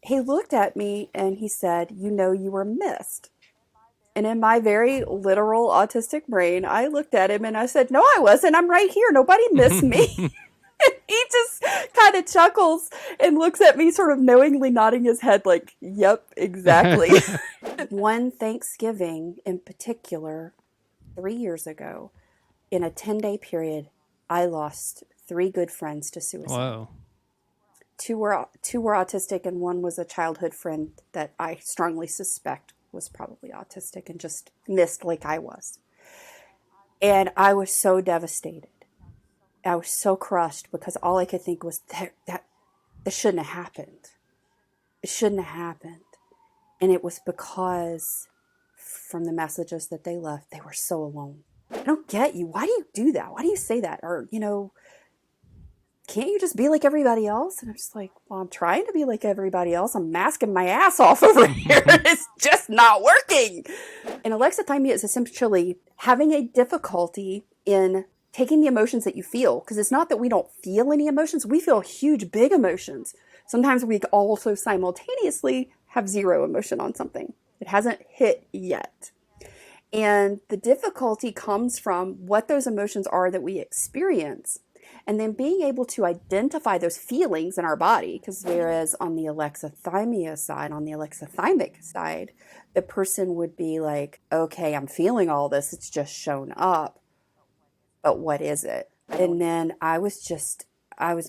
he looked at me and he said, "You know, you were missed." And in my very literal autistic brain, I looked at him and I said, "No, I wasn't. I'm right here. Nobody missed me." He just kind of chuckles and looks at me sort of knowingly nodding his head like, "Yep, exactly." One Thanksgiving in particular, 3 years ago, in a 10-day period, I lost 3 good friends to suicide. Whoa. Two were autistic, and one was a childhood friend that I strongly suspect was probably autistic and just missed like I was. And I was so devastated. I was so crushed because all I could think was that shouldn't have happened. It shouldn't have happened. And it was because from the messages that they left, they were so alone. I don't get you. Why do you do that? Why do you say that? Or, can't you just be like everybody else? And I'm just like, well, I'm trying to be like everybody else. I'm masking my ass off over here. It's just not working. And alexithymia is essentially having a difficulty in taking the emotions that you feel. Because it's not that we don't feel any emotions. We feel huge, big emotions. Sometimes we also simultaneously have zero emotion on something. It hasn't hit yet. And the difficulty comes from what those emotions are that we experience. And then being able to identify those feelings in our body, because whereas on the alexithymia side, on the alexithymic side, the person would be like, okay, I'm feeling all this, it's just shown up, but what is it? And then I was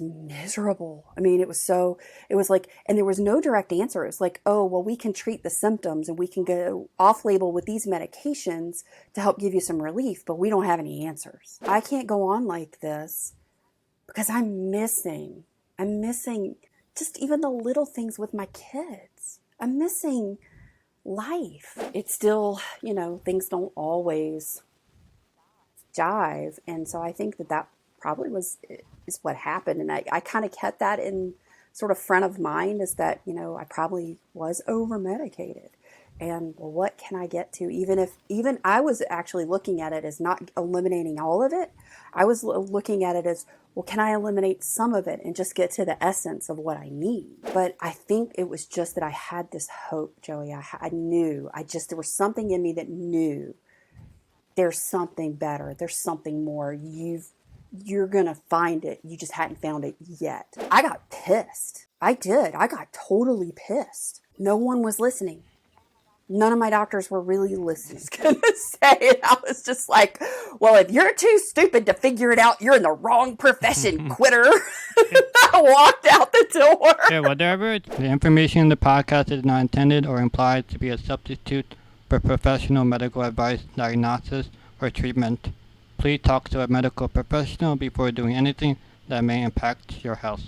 miserable. I mean, it was like, and there was no direct answer. It was like, oh, well, we can treat the symptoms and we can go off label with these medications to help give you some relief, but we don't have any answers. I can't go on like this. Because I'm missing just even the little things with my kids. I'm missing life. It's still, things don't always jive. And so I think that probably is what happened. And I kind of kept that in sort of front of mind, is that, I probably was over medicated. And well, what can I get to? Even I was actually looking at it as not eliminating all of it. I was looking at it as, well, can I eliminate some of it and just get to the essence of what I need? But I think it was just that I had this hope, Joey. I knew. There was something in me that knew there's something better. There's something more. You're going to find it. You just hadn't found it yet. I got pissed. I did. I got totally pissed. No one was listening. None of my doctors were really listening. I was going to say it. I was just like, well, if you're too stupid to figure it out, you're in the wrong profession, quitter. I walked out the door. Yeah, whatever. The information in the podcast is not intended or implied to be a substitute for professional medical advice, diagnosis, or treatment. Please talk to a medical professional before doing anything that may impact your health.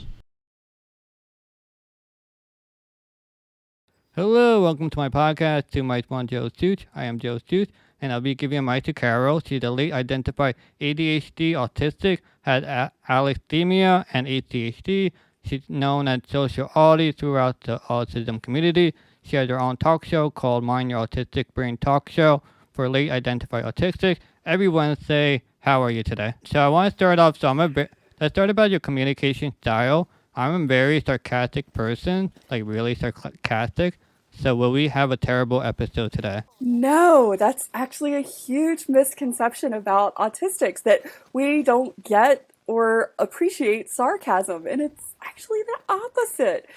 Hello, welcome to my podcast, to Mics One JoeySooch. I am JoeySooch, and I'll be giving a mic to Carole. She's a late identified ADHD autistic, has Alexthymia and ADHD. She's known as social Audie throughout the autism community. She has her own talk show called Mind Your Autistic Brain Talk Show for late identified autistic. Every Wednesday, how are you today? So I want to start off, let's start about your communication style. I'm a very sarcastic person, like really sarcastic. So will we have a terrible episode today? No, that's actually a huge misconception about autistics, that we don't get or appreciate sarcasm. And it's actually the opposite.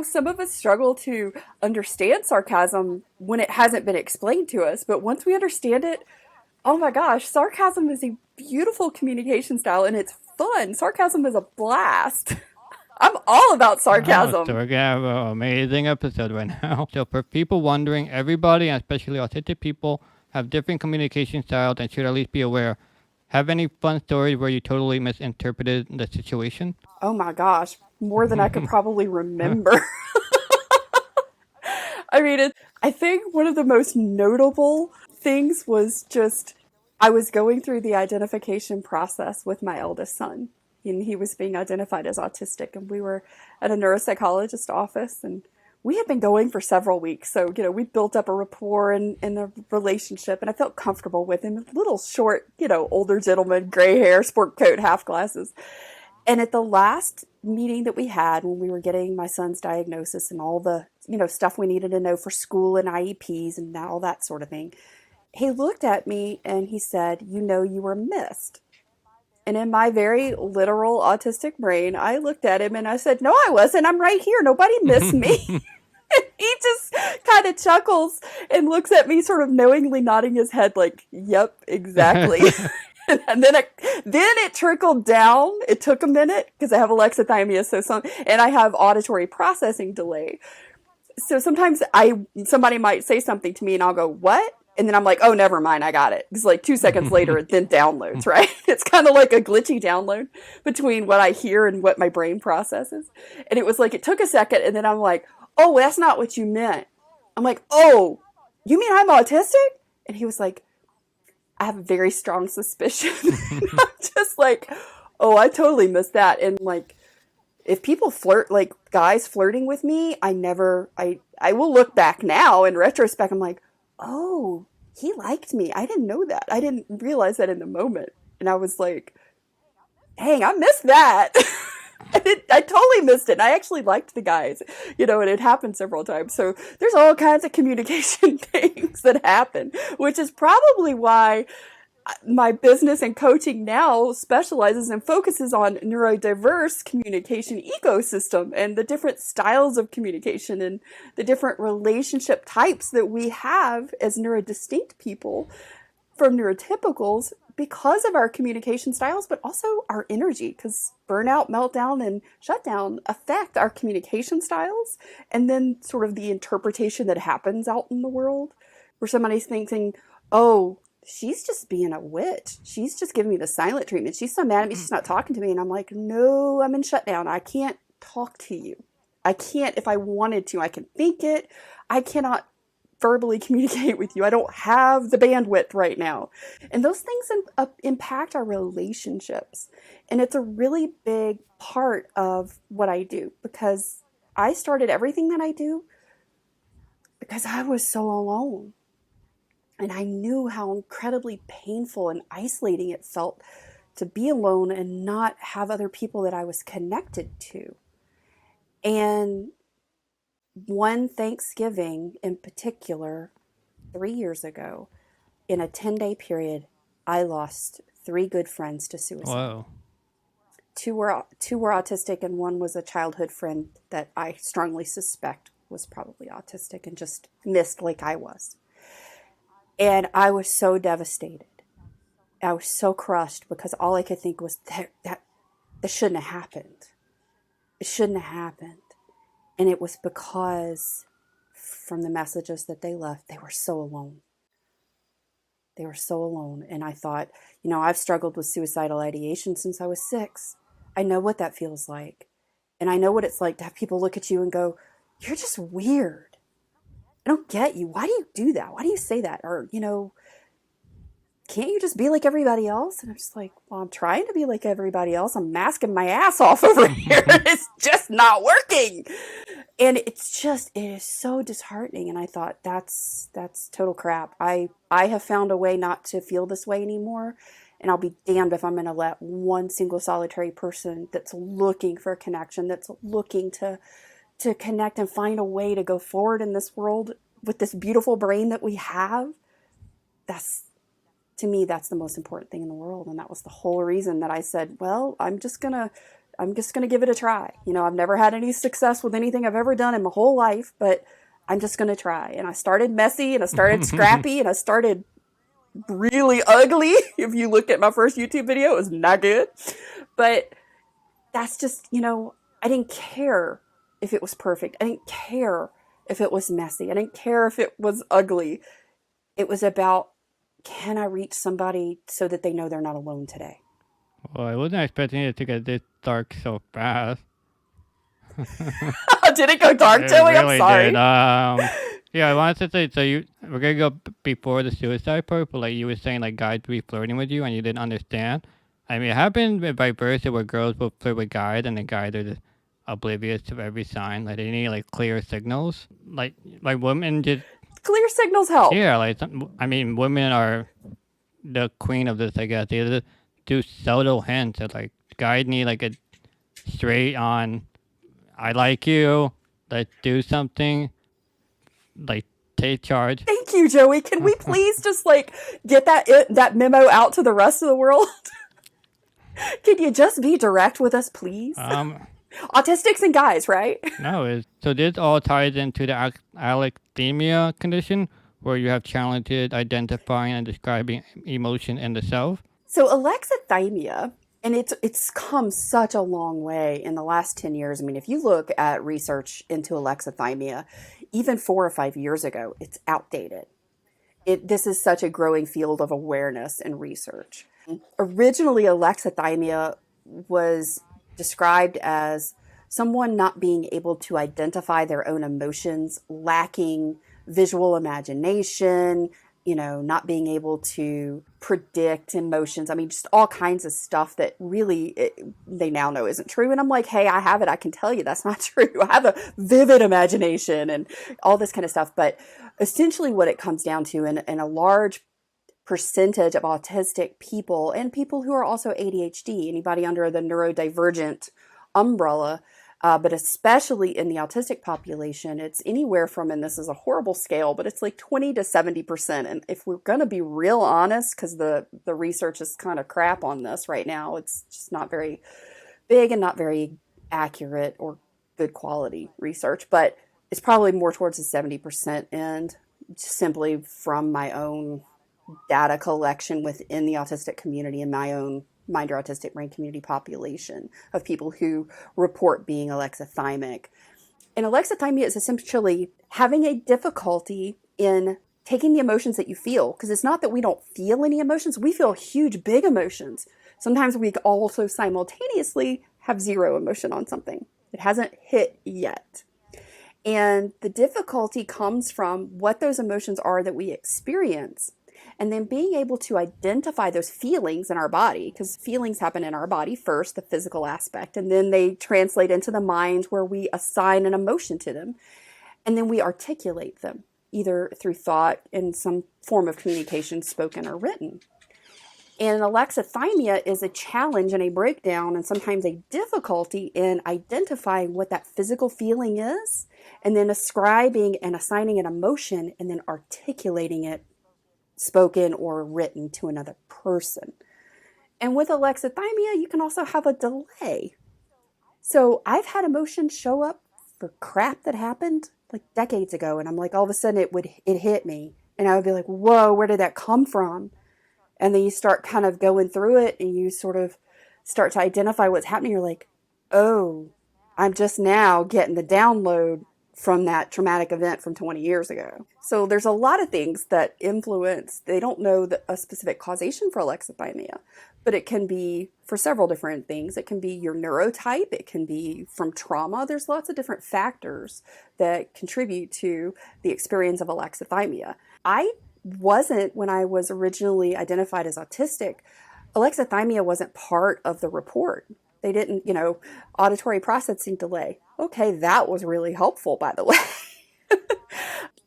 Some of us struggle to understand sarcasm when it hasn't been explained to us. But once we understand it, oh my gosh, sarcasm is a beautiful communication style and it's fun. Sarcasm is a blast. I'm all about sarcasm. So we're going to have an amazing episode right now. So for people wondering, everybody, and especially autistic people, have different communication styles and should at least be aware. Have any fun stories where you totally misinterpreted the situation? Oh my gosh, more than I could probably remember. I mean, I think one of the most notable things was just, I was going through the identification process with my eldest son. And he was being identified as autistic, and we were at a neuropsychologist's office, and we had been going for several weeks. So, we built up a rapport and a relationship, and I felt comfortable with him. A little short, older gentleman, gray hair, sport coat, half glasses. And at the last meeting that we had when we were getting my son's diagnosis and all the, stuff we needed to know for school and IEPs and all that sort of thing, he looked at me and he said, you were missed. And in my very literal autistic brain, I looked at him and I said, no, I wasn't. I'm right here. Nobody missed me. He just kind of chuckles and looks at me sort of knowingly nodding his head like, yep, exactly. And then it trickled down. It took a minute because I have alexithymia, and I have auditory processing delay. So sometimes somebody might say something to me and I'll go, what? And then I'm like, oh, never mind, I got it. Because like 2 seconds later, it then downloads, right? It's kind of like a glitchy download between what I hear and what my brain processes. And it was like, it took a second, and then I'm like, oh, that's not what you meant. I'm like, oh, you mean I'm autistic? And he was like, I have a very strong suspicion. I'm just like, oh, I totally missed that. And like, if people flirt, like guys flirting with me, I will look back now in retrospect. I'm like, oh, he liked me. I didn't know that. I didn't realize that in the moment. And I was like, dang, I missed that. I totally missed it. And I actually liked the guys, and it happened several times. So there's all kinds of communication things that happen, which is probably why my business and coaching now specializes and focuses on neurodiverse communication ecosystem and the different styles of communication and the different relationship types that we have as neurodistinct people from neurotypicals because of our communication styles, but also our energy, because burnout, meltdown, and shutdown affect our communication styles, and then sort of the interpretation that happens out in the world, where somebody's thinking, oh, she's just being a witch. She's just giving me the silent treatment. She's so mad at me, she's not talking to me. And I'm like, no, I'm in shutdown. I can't talk to you. I can't, if I wanted to, I can think it. I cannot verbally communicate with you. I don't have the bandwidth right now. And those things impact our relationships. And it's a really big part of what I do, because I started everything that I do because I was so alone. And I knew how incredibly painful and isolating it felt to be alone and not have other people that I was connected to. And one Thanksgiving in particular, 3 years ago, in a 10-day period, I lost 3 good friends to suicide. Whoa. Two were autistic, and one was a childhood friend that I strongly suspect was probably autistic and just missed like I was. And I was so devastated. I was so crushed because all I could think was that shouldn't have happened. It shouldn't have happened. And it was because from the messages that they left, they were so alone. They were so alone. And I thought, I've struggled with suicidal ideation since I was 6. I know what that feels like. And I know what it's like to have people look at you and go, you're just weird. I don't get you. Why do you do that? Why do you say that? Or, can't you just be like everybody else? And I'm just like, well, I'm trying to be like everybody else. I'm masking my ass off over here. It's just not working. And it is so disheartening. And I thought, that's total crap. I have found a way not to feel this way anymore. And I'll be damned if I'm going to let one single solitary person that's looking for a connection, that's looking to connect and find a way to go forward in this world with this beautiful brain that we have. To me, that's the most important thing in the world. And that was the whole reason that I said, well, I'm just gonna give it a try. I've never had any success with anything I've ever done in my whole life, but I'm just gonna try. And I started messy, and I started scrappy, and I started really ugly. If you looked at my first YouTube video, it was not good. But that's just, I didn't care if it was perfect. I didn't care if it was messy. I didn't care if it was ugly. It was about, can I reach somebody so that they know they're not alone today? Well, I wasn't expecting it to get this dark so fast. Did it go dark, Joey? Really I'm sorry. Did. Yeah, I wanted to say, so we're going to go before the suicide part, but like you were saying, like guys be flirting with you and you didn't understand. I mean, it happened with vice versa, where girls will flirt with guys and the guys are just oblivious to every sign. Like they need like clear signals. Like women just... Clear signals help. Yeah, women are the queen of this, I guess. They just do subtle hints that like guys need like a straight on, I like you, let's do something, like take charge. Thank you, Joey. Can we please just like get that memo out to the rest of the world? Can you just be direct with us, please? Autistics and guys, right? No, so this all ties into the alexithymia condition, where you have challenges identifying and describing emotion in the self. So alexithymia, and it's come such a long way in the last 10 years. I mean, if you look at research into alexithymia, even 4 or 5 years ago, it's outdated. This is such a growing field of awareness and research. Originally, alexithymia was described as someone not being able to identify their own emotions, lacking visual imagination, not being able to predict emotions. I mean, just all kinds of stuff that really they now know isn't true. And I'm like, hey, I have it. I can tell you that's not true. I have a vivid imagination and all this kind of stuff. But essentially what it comes down to, in a large percentage of autistic people and people who are also ADHD, anybody under the neurodivergent umbrella, but especially in the autistic population, it's anywhere from, and this is a horrible scale, but it's like 20 to 70%. And if we're going to be real honest, because the research is kind of crap on this right now, it's just not very big and not very accurate or good quality research, but it's probably more towards the 70% end, simply from my own data collection within the autistic community and my own Mind Your Autistic Brain community population of people who report being alexithymic. And alexithymia is essentially having a difficulty in taking the emotions that you feel, because it's not that we don't feel any emotions. We feel huge, big emotions. Sometimes we also simultaneously have zero emotion on something. It hasn't hit yet. And the difficulty comes from what those emotions are that we experience, and then being able to identify those feelings in our body, because feelings happen in our body first, the physical aspect, and then they translate into the mind where we assign an emotion to them, and then we articulate them, either through thought in some form of communication, spoken or written. And alexithymia is a challenge and a breakdown and sometimes a difficulty in identifying what that physical feeling is, and then ascribing and assigning an emotion and then articulating it, spoken or written, to another person. And with alexithymia, you can also have a delay. So I've had emotions show up for crap that happened like decades ago, and I'm like, all of a sudden it hit me, and I would be like, whoa, where did that come from? And then you start kind of going through it, and you sort of start to identify what's happening. You're like, oh, I'm just now getting the download from that traumatic event from 20 years ago. So there's a lot of things that influence. They don't know a specific causation for alexithymia, but it can be for several different things. It can be your neurotype. It can be from trauma. There's lots of different factors that contribute to the experience of alexithymia. I wasn't, when I was originally identified as autistic, alexithymia wasn't part of the report. They didn't, auditory processing delay. Okay, that was really helpful, by the way.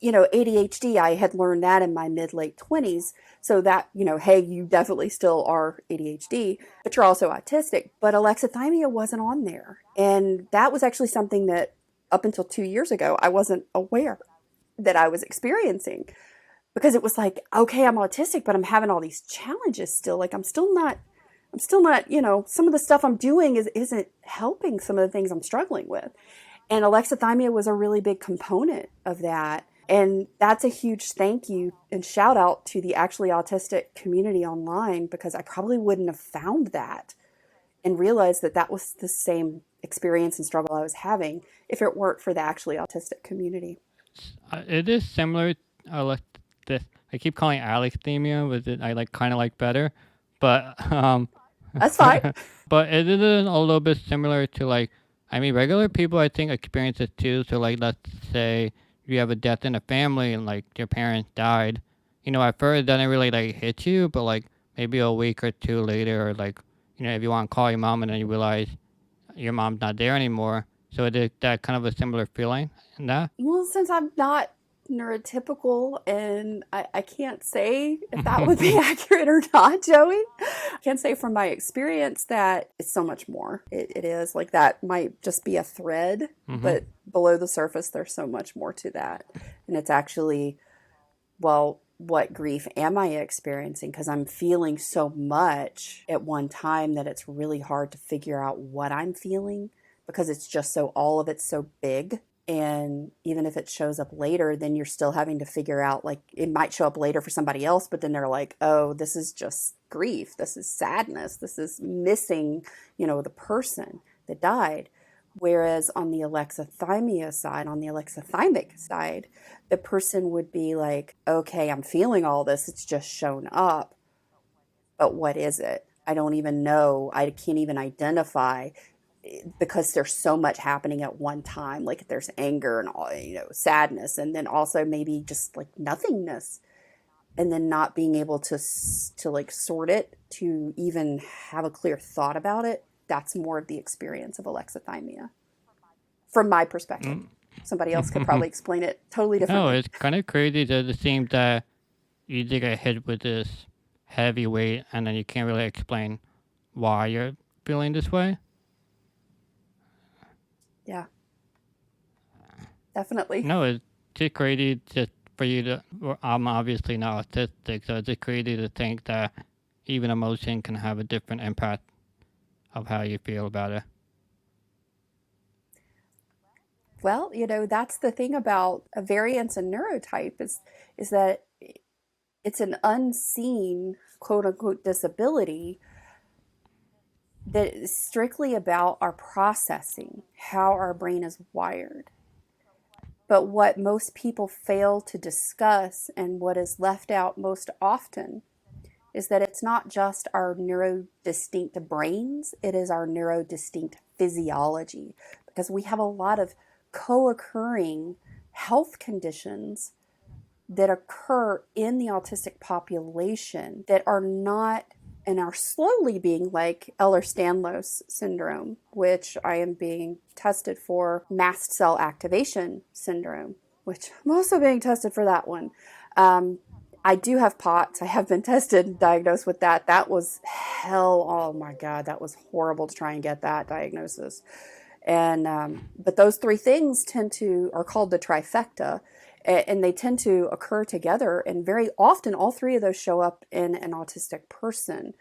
ADHD, I had learned that in my mid-late 20s. So that, hey, you definitely still are ADHD, but you're also autistic. But alexithymia wasn't on there. And that was actually something that up until 2 years ago, I wasn't aware that I was experiencing. Because it was like, okay, I'm autistic, but I'm having all these challenges still. Like I'm still not, some of the stuff I'm doing isn't helping some of the things I'm struggling with. And alexithymia was a really big component of that. And that's a huge thank you and shout out to the actually autistic community online, because I probably wouldn't have found that and realized that was the same experience and struggle I was having if it weren't for the actually autistic community. It is similar. I keep calling it alexithymia, but I kind of like better. But that's fine. But it is a little bit similar to regular people I think experience it too. So let's say you have a death in a family and your parents died. At first it doesn't really hit you, but maybe a week or two later, or if you want to call your mom and then you realize your mom's not there anymore. So it is that kind of a similar feeling in that. Well, since I'm not neurotypical, and I can't say if that would be accurate or not, Joey. I can say from my experience that it's so much more. It is like that might just be a thread, but below the surface, there's so much more to that. And it's actually, well, what grief am I experiencing? Because I'm feeling so much at one time that it's really hard to figure out what I'm feeling because it's just so, all of it's so big. And even if it shows up later, then you're still having to figure out, like, it might show up later for somebody else, but then they're like, oh, this is just grief. This is sadness. This is missing, the person that died. Whereas on the alexithymia side, on the alexithymic side, the person would be like, okay, I'm feeling all this. It's just shown up. But what is it? I don't even know. I can't even identify because there's so much happening at one time. Like there's anger and all, sadness, and then also maybe just like nothingness, and then not being able to like sort it, to even have a clear thought about it. That's more of the experience of alexithymia from my perspective. Somebody else could probably explain it totally differently. No, it's kind of crazy that it seems that you just get hit with this heavy weight and then you can't really explain why you're feeling this way. Yeah, definitely. No, it's just crazy just for you to, well, I'm obviously not autistic, so it's just crazy to think that even emotion can have a different impact of how you feel about it. Well, that's the thing about a variance in neurotype is that it's an unseen, quote unquote, disability that is strictly about our processing, how our brain is wired. But what most people fail to discuss, and what is left out most often, is that it's not just our neurodistinct brains, it is our neurodistinct physiology. Because we have a lot of co-occurring health conditions that occur in the autistic population that are not, and are slowly being, like Ehlers-Danlos syndrome, which I am being tested for, mast cell activation syndrome, which I'm also being tested for that one. I do have POTS. I have been tested and diagnosed with that. That was hell. Oh my God, that was horrible to try and get that diagnosis. And but those three things are called the trifecta, and they tend to occur together. And very often, all three of those show up in an autistic person.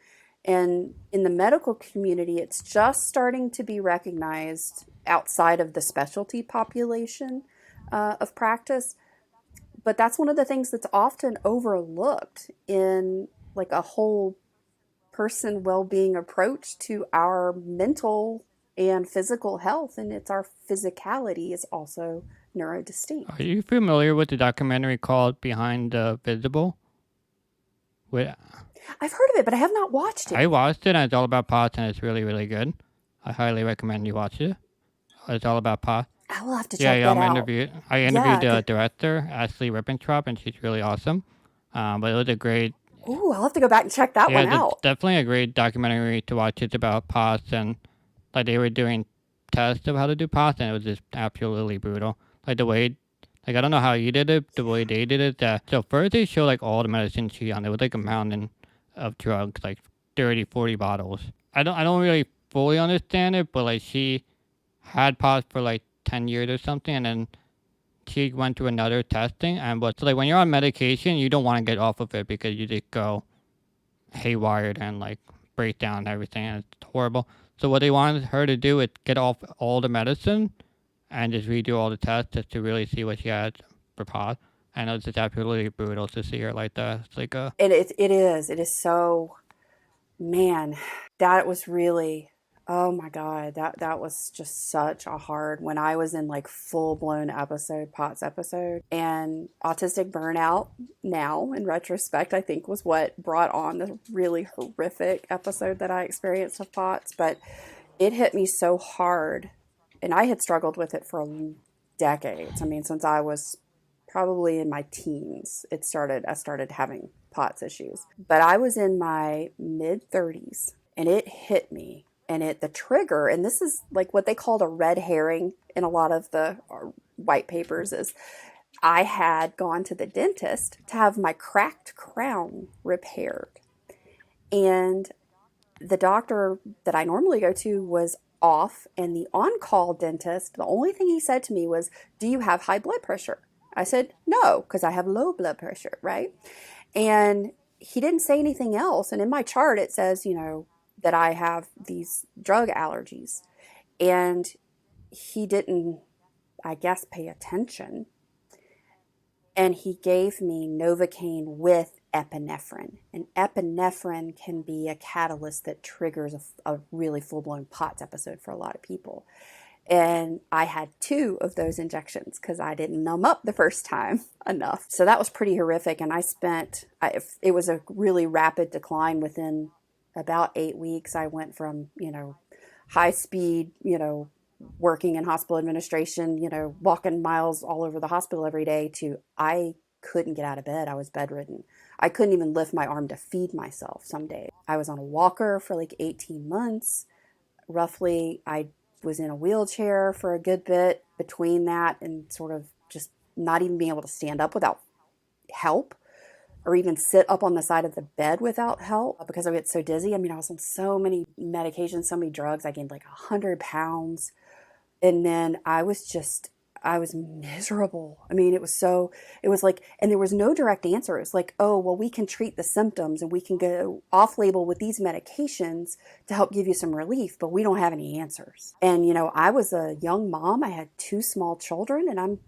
And in the medical community, it's just starting to be recognized outside of the specialty population of practice. But that's one of the things that's often overlooked in like a whole person well-being approach to our mental and physical health, and it's our physicality is also neurodistinct. Are you familiar with the documentary called Behind the Visible? I've heard of it, but I have not watched it. I watched it, and it's all about POTS, and it's really, really good. I highly recommend you watch it. It's all about POTS. I will have to check that out. I interviewed the director, Ashley Rippentrop, and she's really awesome. But it was a great... Ooh, I'll have to go back and check that one out. It's definitely a great documentary to watch. It's about POTS, and like they were doing tests of how to do POTS, and it was just absolutely brutal. Like the way, like I don't know how you did it, the way they did it. So first they showed like all the medicine she on. It was like a mountain of drugs, like 30, 40 bottles. I don't really fully understand it, but like she had POTS for like 10 years or something, and then she went to another testing. So like when you're on medication, you don't want to get off of it because you just go haywire and like break down and everything, and it's horrible. So what they wanted her to do is get off all the medicine and just redo all the tests just to really see what she had for POTS. And it was just absolutely brutal to see her like that. It's like a... It is so, man, that was really, oh my God, that was just such a hard, when I was in like full-blown POTS episode, and autistic burnout now, in retrospect, I think was what brought on the really horrific episode that I experienced of POTS, but it hit me so hard, and I had struggled with it for decades. I mean, since I was probably in my teens, I started having POTS issues, but I was in my mid-30s, and it hit me. And the trigger, and this is like what they called a red herring in a lot of the white papers, is I had gone to the dentist to have my cracked crown repaired. And the doctor that I normally go to was off, and the on-call dentist, the only thing he said to me was, "Do you have high blood pressure?" I said, "No, because I have low blood pressure," right? And he didn't say anything else. And in my chart, it says, that I have these drug allergies. And he didn't, I guess, pay attention. And he gave me Novocaine with epinephrine. And epinephrine can be a catalyst that triggers a really full-blown POTS episode for a lot of people. And I had 2 of those injections because I didn't numb up the first time enough. So that was pretty horrific. And it was a really rapid decline. Within about 8 weeks, I went from, high speed, working in hospital administration, walking miles all over the hospital every day, to I couldn't get out of bed. I was bedridden. I couldn't even lift my arm to feed myself some days. I was on a walker for like 18 months. Roughly, I was in a wheelchair for a good bit between that and sort of just not even being able to stand up without help, or even sit up on the side of the bed without help because I get so dizzy. I mean, I was on so many medications, so many drugs. I gained like 100 pounds. And then I was miserable. I mean, it was like, and there was no direct answer. It was like, oh, well, we can treat the symptoms and we can go off label with these medications to help give you some relief, but we don't have any answers. And, I was a young mom. I had 2 small children, and I'm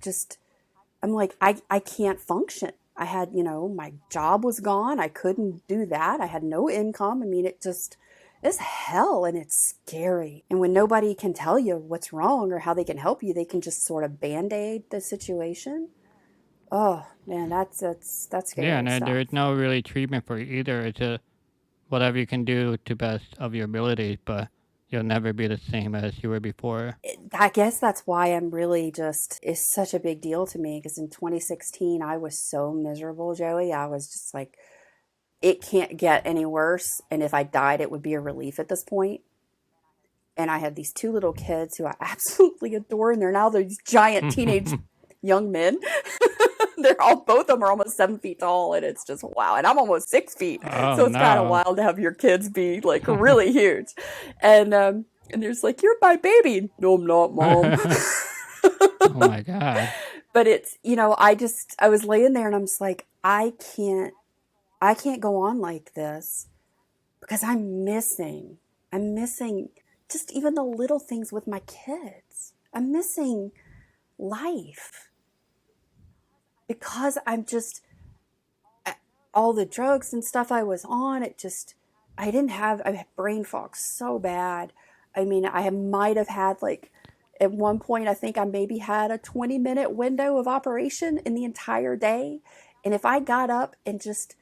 like, I can't function. I had, my job was gone. I couldn't do that. I had no income. I mean, it's hell, and it's scary. And when nobody can tell you what's wrong or how they can help you, they can just sort of band-aid the situation. Oh man, that's scary Yeah, and stuff. there's no really treatment for you either. It's whatever you can do to best of your abilities, but you'll never be the same as you were before. I guess that's why it's such a big deal to me, because in 2016, I was so miserable, Joey. I was just like, it can't get any worse. And if I died, it would be a relief at this point. And I had these 2 little kids who I absolutely adore, and they're now these giant teenage young men. Both of them are almost 7 feet tall, and it's just wow. And I'm almost 6 feet, so it's kind of wild to have your kids be like really huge. And they're just like, "You're my baby." "No, I'm not, Mom." Oh my God. But it's, I was laying there and I'm just like, I can't go on like this, because I'm missing just even the little things with my kids. I'm missing life because all the drugs and stuff I was on, I had brain fog so bad. I mean, might have had like, at one point, I think I maybe had a 20-minute window of operation in the entire day. And if I got up and just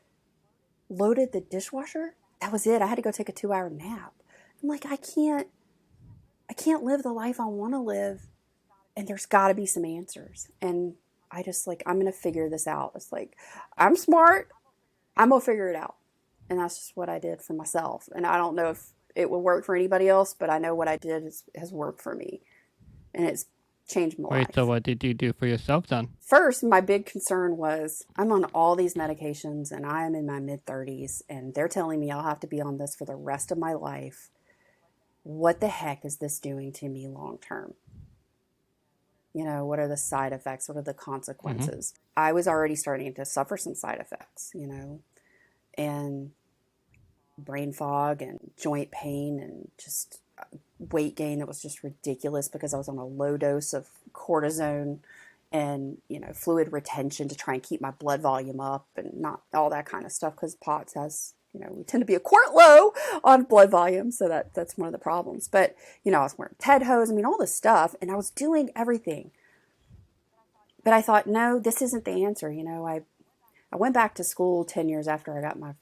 loaded the dishwasher, that was it. I had to go take a 2-hour nap. I'm like, I can't live the life I want to live. And there's got to be some answers. And I just like, I'm going to figure this out. It's like, I'm smart. I'm going to figure it out. And that's just what I did for myself. And I don't know if it will work for anybody else, but I know what I did has worked for me. And it's changed my life. Wait, so what did you do for yourself then? First, my big concern was, I'm on all these medications and I am in my mid-30s, and they're telling me I'll have to be on this for the rest of my life. What the heck is this doing to me long term? What are the side effects? What are the consequences? I was already starting to suffer some side effects, and brain fog and joint pain and just weight gain that was just ridiculous because I was on a low dose of cortisone and, fluid retention to try and keep my blood volume up, and not all that kind of stuff, because POTS has, we tend to be a quart low on blood volume. So that's one of the problems. But, I was wearing TED hose, all this stuff, and I was doing everything. But I thought, no, this isn't the answer. I went back to school 10 years after I got my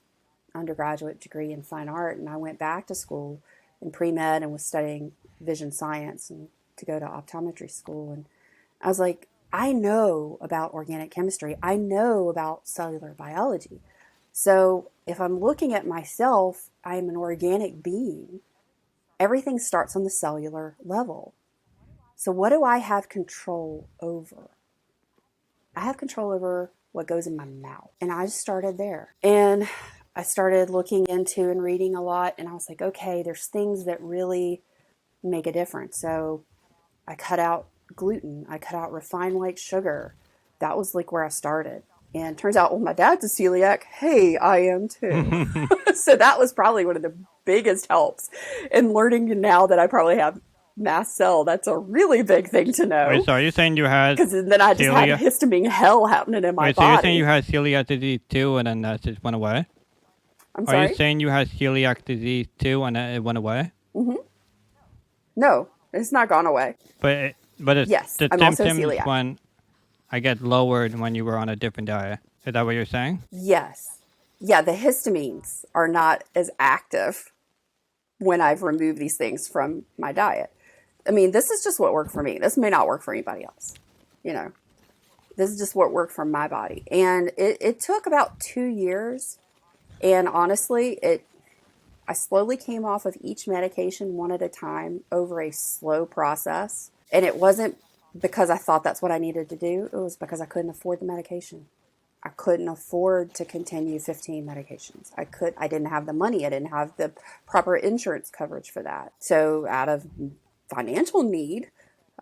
undergraduate degree in fine art, and I went back to school in pre-med and was studying vision science and to go to optometry school. And I was like, I know about organic chemistry. I know about cellular biology. So if I'm looking at myself, I'm an organic being. Everything starts on the cellular level. So what do I have control over? I have control over what goes in my mouth. And I just started there. And I started looking into and reading a lot. And I was like, okay, there's things that really make a difference. So I cut out gluten. I cut out refined white sugar. That was like where I started. And turns out, well, my dad's a celiac. Hey, I am too. So that was probably one of the biggest helps in learning now that I probably have mast cell. That's a really big thing to know. Wait, so are you saying you had Because then I just had celiac? histamine hell happening in my Wait, so body. you're saying you had celiac disease too, and then that just went away? I'm Are you sorry? saying you had celiac disease too, and then it went away? No, it's not gone away. But it's Yes, the I'm also symptoms celiac. when I get lowered when you were on a different diet. Is that what you're saying? Yes. Yeah, the histamines are not as active when I've removed these things from my diet. I mean, this is just what worked for me. This may not work for anybody else. You know, this is just what worked for my body. And it took about 2 years. And honestly, I slowly came off of each medication one at a time over a slow process. And it wasn't because I thought that's what I needed to do. It was because I couldn't afford the medication. I couldn't afford to continue 15 medications. I didn't have the money. I didn't have the proper insurance coverage for that. So out of financial need,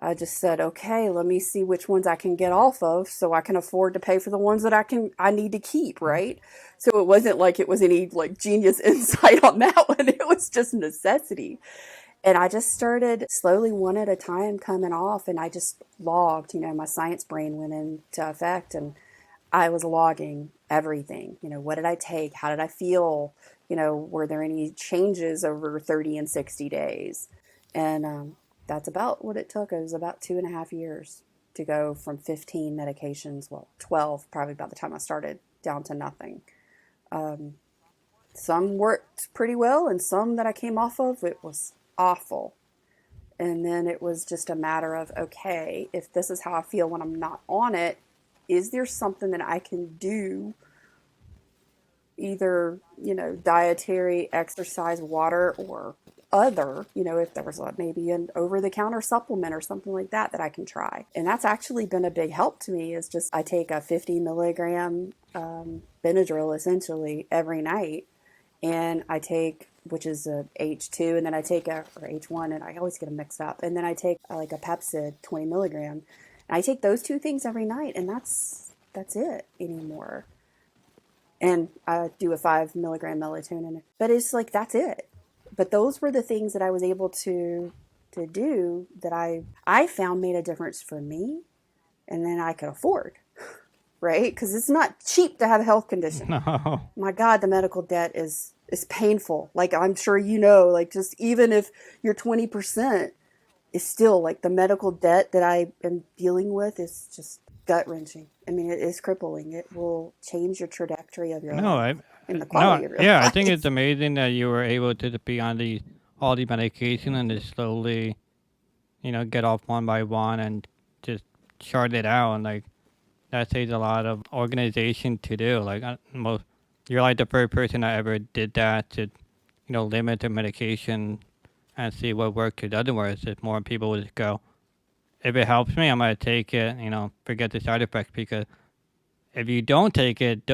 I just said, okay, let me see which ones I can get off of so I can afford to pay for the ones that I need to keep, right? So it wasn't like it was any like genius insight on that one. It was just necessity. And I just started slowly one at a time coming off, and I just logged, my science brain went into effect, and I was logging everything. What did I take? How did I feel? Were there any changes over 30 and 60 days? And that's about what it took. It was about 2.5 years to go from 15 medications, well, 12 probably by the time I started, down to nothing. Some worked pretty well, and some that I came off of, it was awful. And then it was just a matter of, okay, if this is how I feel when I'm not on it, is there something that I can do, either, dietary, exercise, water, or other, if there was maybe an over-the-counter supplement or something like that I can try. And that's actually been a big help to me, is just I take a 50 milligram Benadryl essentially every night, and I take, which is a H2, and then I take or H1, and I always get them mixed up, and then I take like a Pepsid 20 milligram. I take those two things every night, and that's it anymore. And I do a 5 milligram melatonin, but it's like, that's it. But those were the things that I was able to do that I found made a difference for me, and then I could afford, right? Because it's not cheap to have a health condition. No. My God, the medical debt is painful. Like, I'm sure like, just even if you're 20%, is still like the medical debt that I am dealing with is just gut-wrenching. I mean, it is crippling. It will change your trajectory of your life and the quality of your life. I think it's amazing that you were able to be on all the medication and just slowly, get off one by one and just chart it out. And like, that takes a lot of organization to do. Like, you're like the first person that ever did that, to, limit the medication and see what works or doesn't work. If more people would just go, if it helps me, I'm going to take it, forget the side effects. Because if you don't take it,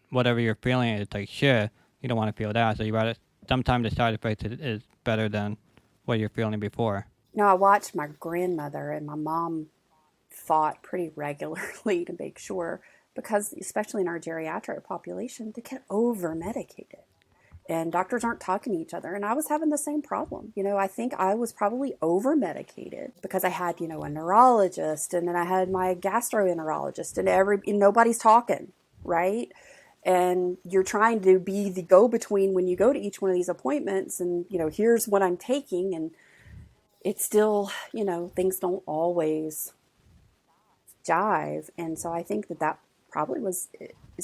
whatever you're feeling, it's like shit. You don't want to feel that. So you rather, sometimes the side effects is better than what you're feeling before. I watched my grandmother and my mom fought pretty regularly to make sure, because especially in our geriatric population, they get over-medicated. And doctors aren't talking to each other. And I was having the same problem. I think I was probably over-medicated because I had, a neurologist, and then I had my gastroenterologist, and nobody's talking, right? And you're trying to be the go-between when you go to each one of these appointments, and, here's what I'm taking. And it's still, things don't always jive. And so I think that probably is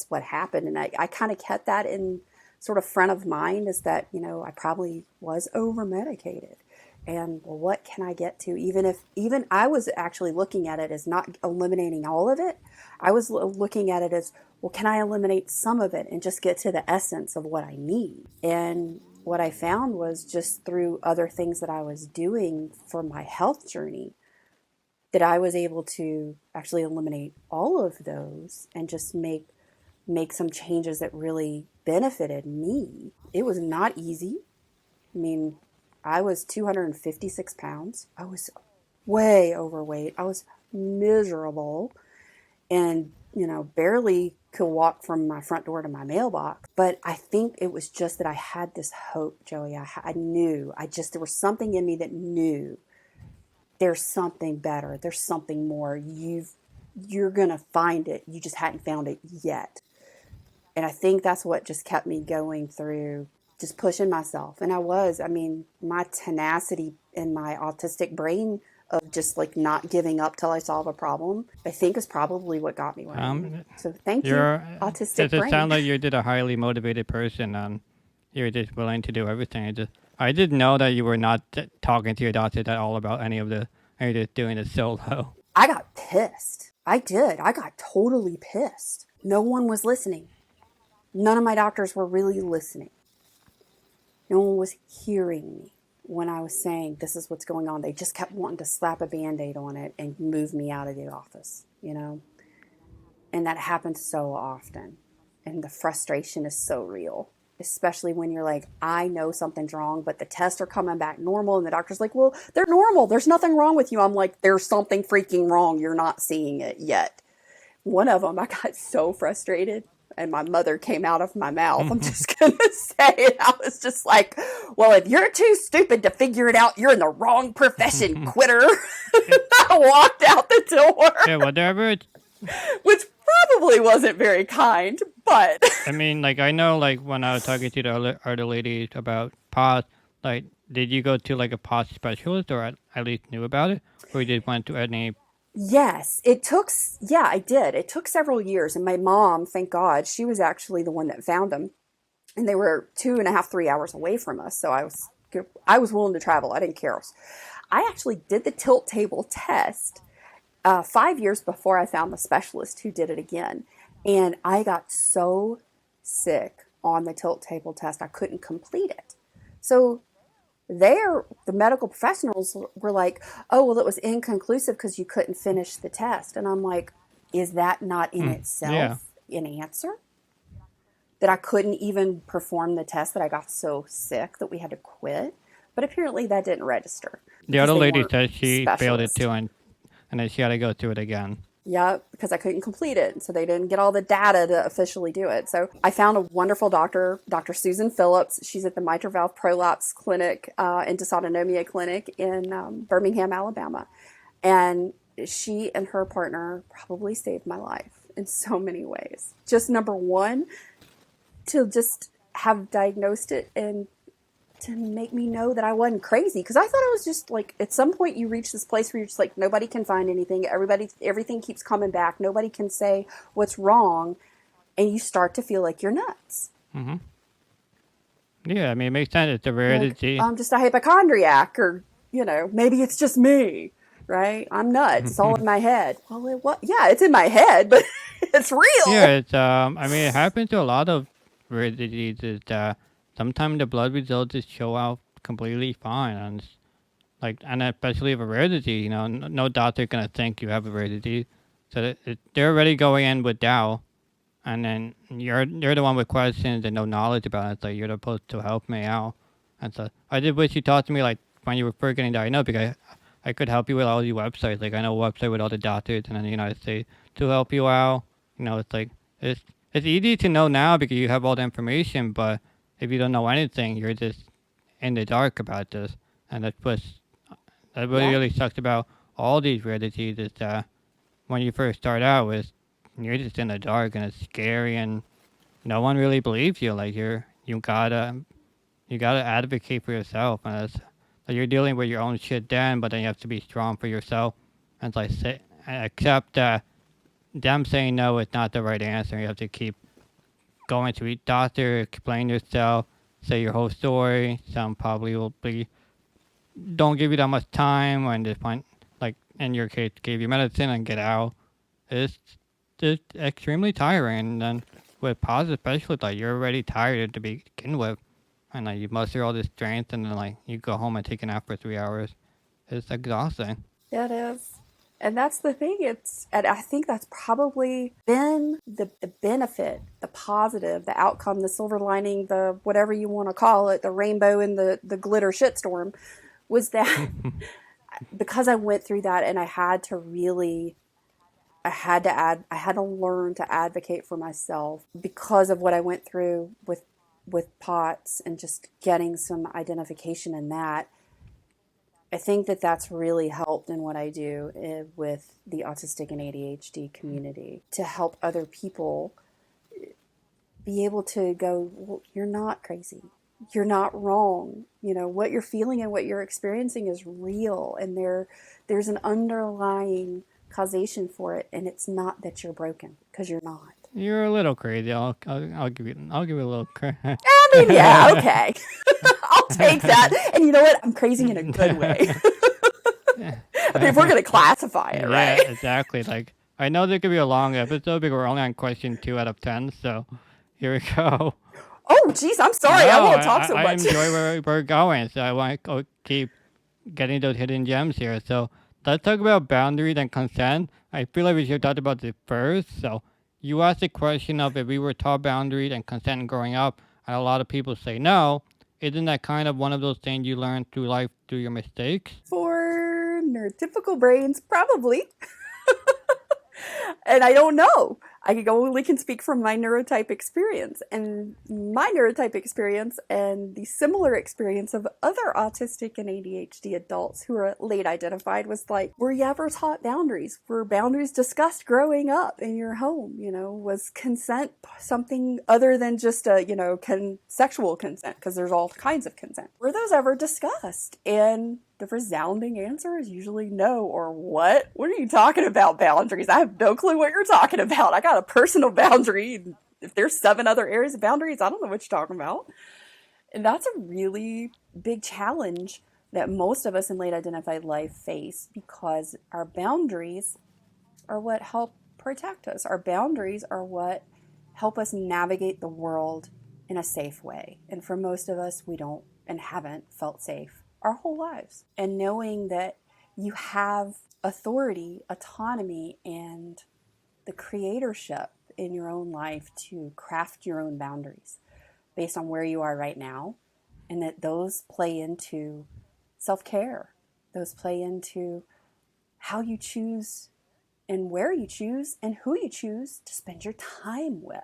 what happened. And I kind of kept that in sort of front of mind, is that, I probably was over medicated. And well, what can I get to? Even I was actually looking at it as not eliminating all of it. I was looking at it as, well, can I eliminate some of it and just get to the essence of what I need? And what I found was, just through other things that I was doing for my health journey, that I was able to actually eliminate all of those and just make some changes that really benefited me. It was not easy. I mean, I was 256 pounds. I was way overweight. I was miserable and, barely could walk from my front door to my mailbox. But I think it was just that I had this hope, Joey. I knew, there was something in me that knew there's something better. There's something more. You're going to find it. You just hadn't found it yet. And I think that's what just kept me going through, just pushing myself. And my tenacity in my autistic brain of just like not giving up till I solve a problem, I think is probably what got me where I am. So thank you, autistic It brain. sounds like you're just a highly motivated person, and you're just willing to do everything. I didn't know that you were not talking to your doctor at all about any of the, and you're just doing it solo. I got pissed. I did. I got totally pissed. No one was listening. None of my doctors were really listening. No one was hearing me when I was saying, this is what's going on. They just kept wanting to slap a Band-Aid on it and move me out of the office, And that happens so often. And the frustration is so real, especially when you're like, I know something's wrong, but the tests are coming back normal. And the doctor's like, well, they're normal. There's nothing wrong with you. I'm like, there's something freaking wrong. You're not seeing it yet. One of them, I got so frustrated. And my mother came out of my mouth. I'm just going to say it. I was just like, well, if you're too stupid to figure it out, you're in the wrong profession, quitter. I walked out the door. Yeah, whatever. Which probably wasn't very kind, but. I mean, I know, when I was talking to the other lady about POTS, did you go to, a POTS specialist or at least knew about it? Or you just went to any... Yes, I did. It took several years. And my mom, thank God, she was actually the one that found them. And they were 2.5, 3 hours away from us. So I was willing to travel. I didn't care. I actually did the tilt table test 5 years before I found the specialist who did it again. And I got so sick on the tilt table test, I couldn't complete it. So the medical professionals were like, oh, well, it was inconclusive because you couldn't finish the test. And I'm like, is that not in itself an answer? That I couldn't even perform the test, that I got so sick that we had to quit? But apparently that didn't register. The other lady said she failed it too, and then she had to go through it again. Yeah, because I couldn't complete it. So they didn't get all the data to officially do it. So I found a wonderful doctor, Dr. Susan Phillips. She's at the Mitral Valve Prolapse Clinic and Dysautonomia Clinic in Birmingham, Alabama. And she and her partner probably saved my life in so many ways. Just number one, to just have diagnosed it and to make me know that I wasn't crazy. Because I thought it was just like, at some point you reach this place where you're just like, nobody can find anything. Everything keeps coming back. Nobody can say what's wrong. And you start to feel like you're nuts. Mm-hmm. Yeah, I mean, it makes sense. It's a rarity. I'm just a hypochondriac, or, maybe it's just me, right? I'm nuts. It's all in my head. Well, yeah, it's in my head, but it's real. Yeah, it happens to a lot of rare diseases. Sometimes the blood results just show out completely fine, and especially if a rare disease, no doctor gonna think you have a rare disease, so they're already going in with doubt, and then you're the one with questions and no knowledge about it. So you're supposed to help me out, and so I did wish you talked to me when you were first getting diagnosed, because I could help you with all these websites. I know a website with all the doctors in the United States to help you out. It's easy to know now because you have all the information, but if you don't know anything, you're just in the dark about this. And that really sucks about all these rare diseases, that when you first start out you're just in the dark, and it's scary, and no one really believes you. You gotta advocate for yourself, and you're dealing with your own shit then, but then you have to be strong for yourself. And accept that them saying no is not the right answer. You have to keep going to each doctor, explain yourself, say your whole story. Some probably don't give you that much time, and just find, in your case, give you medicine and get out. It's just extremely tiring. And then with POTS especially, you're already tired to begin with, and you muster all this strength, and then you go home and take a nap for 3 hours. It's exhausting. Yeah, it is. And that's the thing. And I think that's probably been the benefit, the positive, the outcome, the silver lining, the whatever you want to call it, the rainbow in the glitter shitstorm, was that because I went through that and I had to learn to advocate for myself because of what I went through with POTS and just getting some identification in that. I think that that's really helped in what I do with the autistic and ADHD community to help other people be able to go, well, you're not crazy. You're not wrong. You know, what you're feeling and what you're experiencing is real, and there's an underlying causation for it, and it's not that you're broken, because you're not. You're a little crazy. I'll give you a little credit. I mean, yeah, okay. I'll take that. And you know what? I'm crazy in a good way. I mean, if we're going to classify it, right? Yeah, exactly. Like, I know there could be a long episode because we're only on question 2 out of 10. So here we go. Oh, geez, I'm sorry. No, I won't talk so much. I enjoy where we're going, so I want to keep getting those hidden gems here. So let's talk about boundaries and consent. I feel like we should talk about this first. So you asked the question of if we were taught boundaries and consent growing up, and a lot of people say no. Isn't that kind of one of those things you learn through life through your mistakes? For neurotypical brains, probably. And I don't know. I only can speak from my neurotype experience. And my neurotype experience and the similar experience of other autistic and ADHD adults who are late identified was like, were you ever taught boundaries? Were boundaries discussed growing up in your home? You know, was consent something other than just a, sexual consent? Because there's all kinds of consent. Were those ever discussed? And the resounding answer is usually no, or what? What are you talking about, boundaries? I have no clue what you're talking about. I got a personal boundary. If there's 7 other areas of boundaries, I don't know what you're talking about. And that's a really big challenge that most of us in late identified life face, because our boundaries are what help protect us. Our boundaries are what help us navigate the world in a safe way. And for most of us, we don't and haven't felt safe our whole lives. And knowing that you have authority, autonomy, and the creatorship in your own life to craft your own boundaries based on where you are right now, and that those play into self-care. Those play into how you choose and where you choose and who you choose to spend your time with.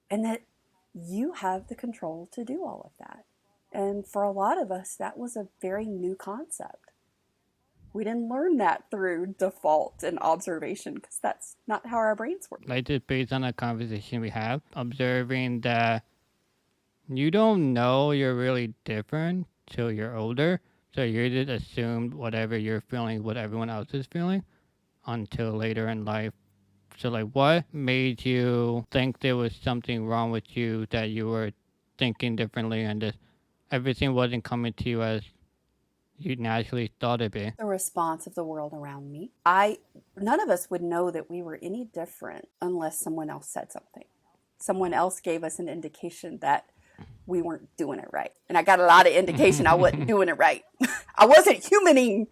And that you have the control to do all of that. And for a lot of us, that was a very new concept. We didn't learn that through default and observation, because that's not how our brains work. Like, just based on a conversation we have, observing that you don't know you're really different till you're older. So you just assume whatever you're feeling, what everyone else is feeling, until later in life. So, like, what made you think there was something wrong with you, that you were thinking differently and just everything wasn't coming to you as you naturally thought it'd be? The response of the world around me. None of us would know that we were any different unless someone else said something. Someone else gave us an indication that we weren't doing it right. And I got a lot of indication I wasn't doing it right. I wasn't humaning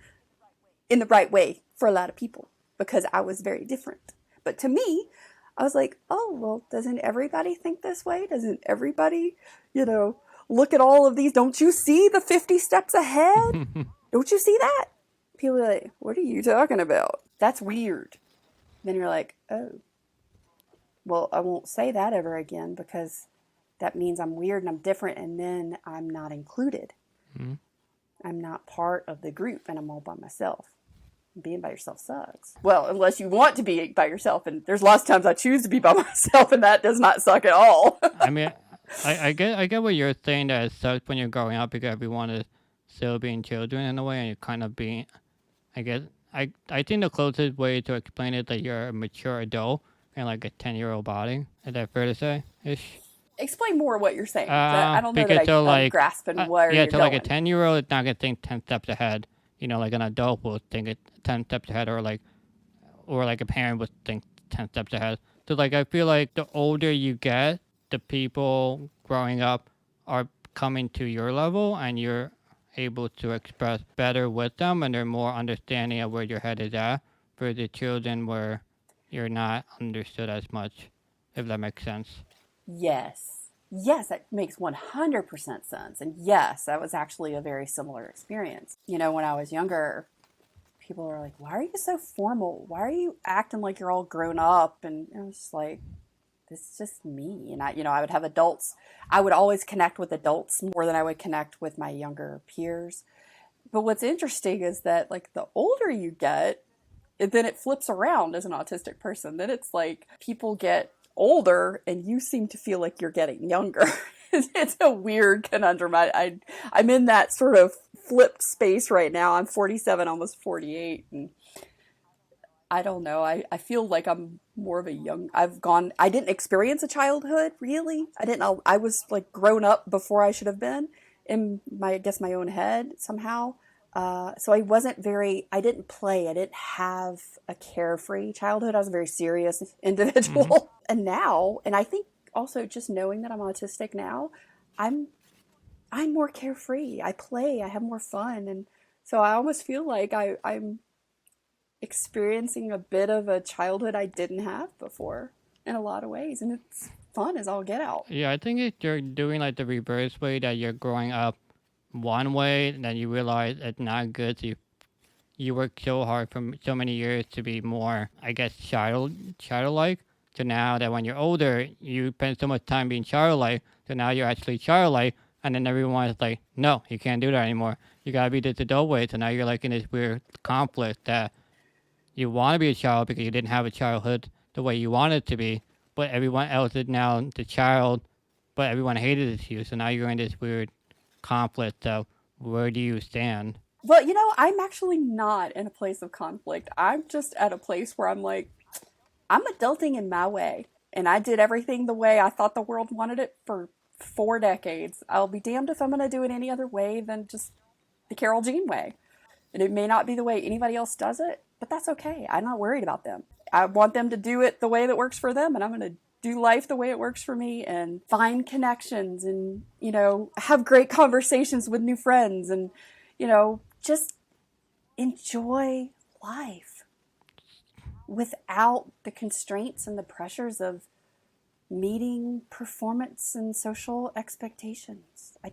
in the right way for a lot of people because I was very different. But to me, I was like, oh, well, doesn't everybody think this way? Doesn't everybody, look at all of these? Don't you see the 50 steps ahead? Don't you see that? People are like, what are you talking about? That's weird. Then you're like, oh, well, I won't say that ever again, because that means I'm weird and I'm different, and then I'm not included. Mm-hmm. I'm not part of the group, and I'm all by myself. Being by yourself sucks. Well, unless you want to be by yourself, and there's lots of times I choose to be by myself, and that does not suck at all. I mean, I get what you're saying, that it sucks when you're growing up because everyone is still being children in a way, and you're kind of being, I think the closest way to explain it is that you're a mature adult in like a 10-year-old body. Is that fair to say? Ish? Explain more what you're saying. I don't know that I'm grasping where you're going. So like a 10-year-old is not going to think 10 steps ahead. Like an adult will think it 10 steps ahead, or like a parent would think 10 steps ahead. So like, I feel like the older you get, the people growing up are coming to your level, and you're able to express better with them and they're more understanding of where your head is at, versus children where you're not understood as much, if that makes sense. Yes. Yes, that makes 100% sense. And yes, that was actually a very similar experience. You know, when I was younger, people were like, why are you so formal? Why are you acting like you're all grown up? And I was just like, this is just me. And I would have adults. I would always connect with adults more than I would connect with my younger peers. But what's interesting is that, like, the older you get, then it flips around as an autistic person. Then it's like people get older and you seem to feel like you're getting younger. It's a weird conundrum. I'm in that sort of flipped space right now. I'm 47, almost 48. And I don't know. I feel like I'm more of a I didn't experience a childhood, really. I didn't know. I was like grown up before I should have been in I guess my own head somehow. So I didn't play. I didn't have a carefree childhood. I was a very serious individual. Mm-hmm. And now, and I think also just knowing that I'm autistic now, I'm more carefree. I play, I have more fun. And so I almost feel like I'm experiencing a bit of a childhood I didn't have before in a lot of ways. And it's fun as all get out. Yeah, I think you're doing like the reverse way, that you're growing up one way and then you realize it's not good. So you work so hard for so many years to be more, I guess, childlike. So now that when you're older, you spend so much time being childlike. So now you're actually childlike. And then everyone is like, no, you can't do that anymore. You gotta be this adult way. So now you're like in this weird conflict that you want to be a child because you didn't have a childhood the way you wanted it to be, but everyone else is now the child, but everyone hated you. So now you're in this weird conflict of where do you stand? Well, I'm actually not in a place of conflict. I'm just at a place where I'm like, I'm adulting in my way. And I did everything the way I thought the world wanted it for 4 decades. I'll be damned if I'm going to do it any other way than just the Carole Jean way. And it may not be the way anybody else does it, but that's okay. I'm not worried about them. I want them to do it the way that works for them, and I'm going to do life the way it works for me and find connections and, have great conversations with new friends and, just enjoy life without the constraints and the pressures of meeting performance and social expectations. I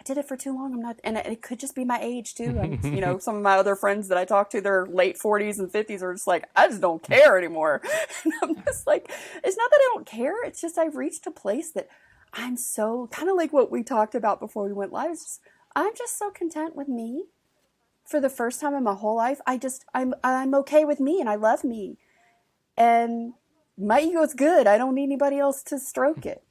did it for too long. And it could just be my age too. Some of my other friends that I talk to, their late 40s and 50s are just like, I just don't care anymore. And I'm just like, it's not that I don't care. It's just I've reached a place that I'm so kind of like what we talked about before we went live. I'm just so content with me. For the first time in my whole life, I'm okay with me and I love me. And my ego is good. I don't need anybody else to stroke it,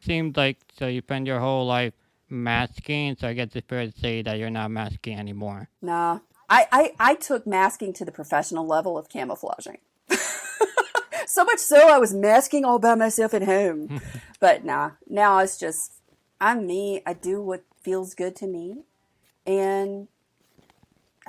Seems like so you spend your whole life masking, so I guess it's fair to say that you're not masking anymore. Nah. I took masking to the professional level of camouflaging. So much so I was masking all by myself at home. But nah, now it's just, I'm me. I do what feels good to me. And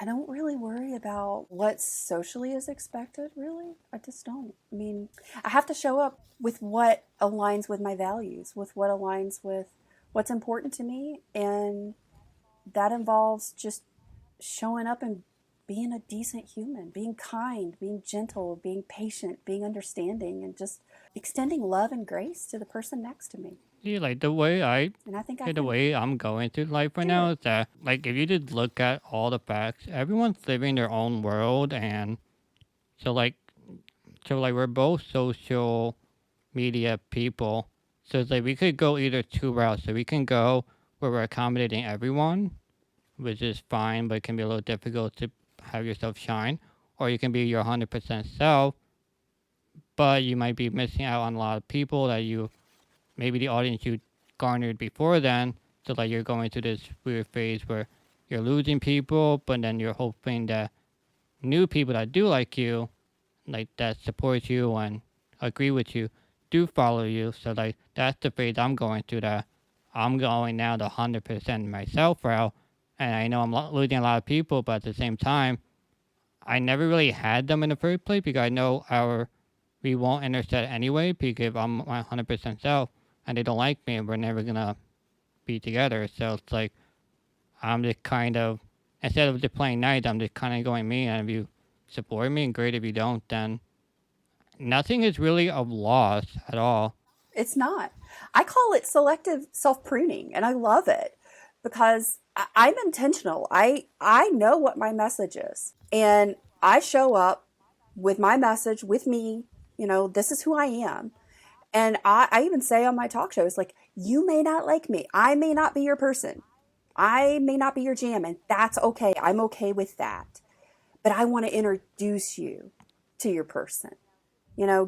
I don't really worry about what socially is expected, really. I just don't. I mean, I have to show up with what aligns with my values, with what aligns with what's important to me. And that involves just showing up and being a decent human, being kind, being gentle, being patient, being understanding, and just extending love and grace to the person next to me. Yeah, like the way the way I'm going through life right now is that, like, if you just look at all the facts, everyone's living their own world, and so we're both social media people. So it's like we could go either two routes. So we can go where we're accommodating everyone, which is fine, but it can be a little difficult to have yourself shine, or you can be your 100% self, but you might be missing out on a lot of people that maybe the audience you garnered before then. So like you're going through this weird phase where you're losing people, but then you're hoping that new people that do like you, like that support you and agree with you, do follow you. So like that's the phase I'm going through, that I'm going now the 100% myself route. And I know I'm losing a lot of people, but at the same time, I never really had them in the first place because I know we won't intersect anyway because I'm my 100% self and they don't like me and we're never going to be together. So it's like I'm just kind of, instead of just playing nice, I'm just kind of going me. And if you support me, great. If you don't, then nothing is really of loss at all. It's not. I call it selective self pruning, and I love it because I'm intentional. I know what my message is, and I show up with my message, with me. This is who I am. And I even say on my talk shows, like, you may not like me. I may not be your person. I may not be your jam, and that's okay. I'm okay with that. But I want to introduce you to your person.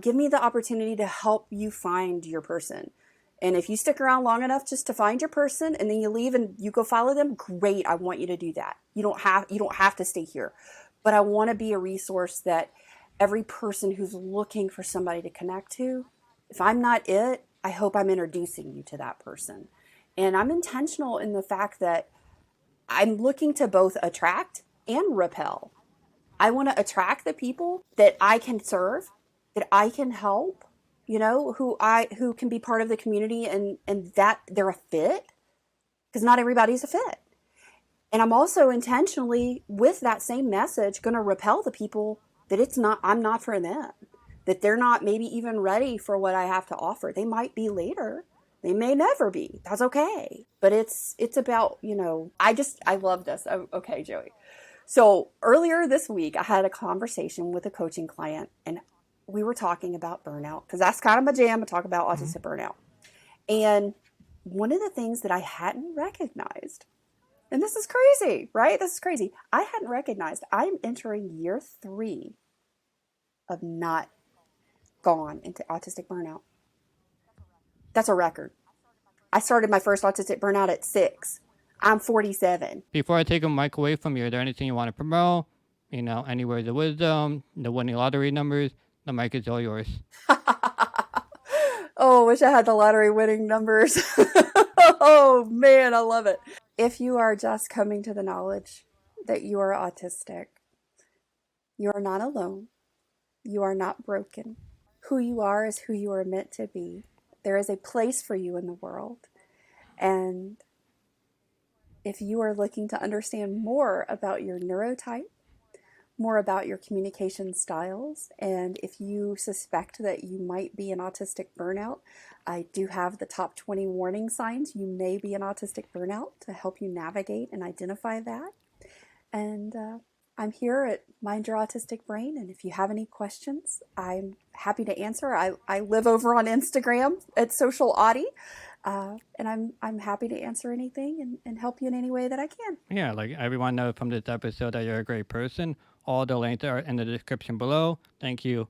Give me the opportunity to help you find your person. And if you stick around long enough just to find your person and then you leave and you go follow them, great. I want you to do that. You don't have to stay here. But I want to be a resource that every person who's looking for somebody to connect to, if I'm not it, I hope I'm introducing you to that person. And I'm intentional in the fact that I'm looking to both attract and repel. I want to attract the people that I can serve, that I can help, who can be part of the community and that they're a fit, because not everybody's a fit. And I'm also intentionally, with that same message, going to repel the people that I'm not for them, that they're not maybe even ready for what I have to offer. They might be later. They may never be. That's okay. But it's about, I love this. Oh, okay, Joey. So earlier this week, I had a conversation with a coaching client, and we were talking about burnout, because that's kind of my jam to talk about autistic burnout. And one of the things that I hadn't recognized, and this is crazy, right? This is crazy. I hadn't recognized I'm entering year 3 of not gone into autistic burnout. That's a record. I started my first autistic burnout at 6. I'm 47. Before I take a mic away from you, is there anything you want to promote? Any words of wisdom, the winning lottery numbers? The mic is all yours. Oh, wish I had the lottery winning numbers. Oh, man, I love it. If you are just coming to the knowledge that you are autistic, you are not alone. You are not broken. Who you are is who you are meant to be. There is a place for you in the world. And if you are looking to understand more about your neurotype, more about your communication styles, and if you suspect that you might be an autistic burnout, I do have the top 20 warning signs you may be an autistic burnout to help you navigate and identify that. And I'm here at Mind Your Autistic Brain, and if you have any questions, I'm happy to answer. I live over on Instagram at Social Audi, and I'm happy to answer anything and help you in any way that I can. Yeah, like everyone knows from this episode that you're a great person. All the links are in the description below. Thank you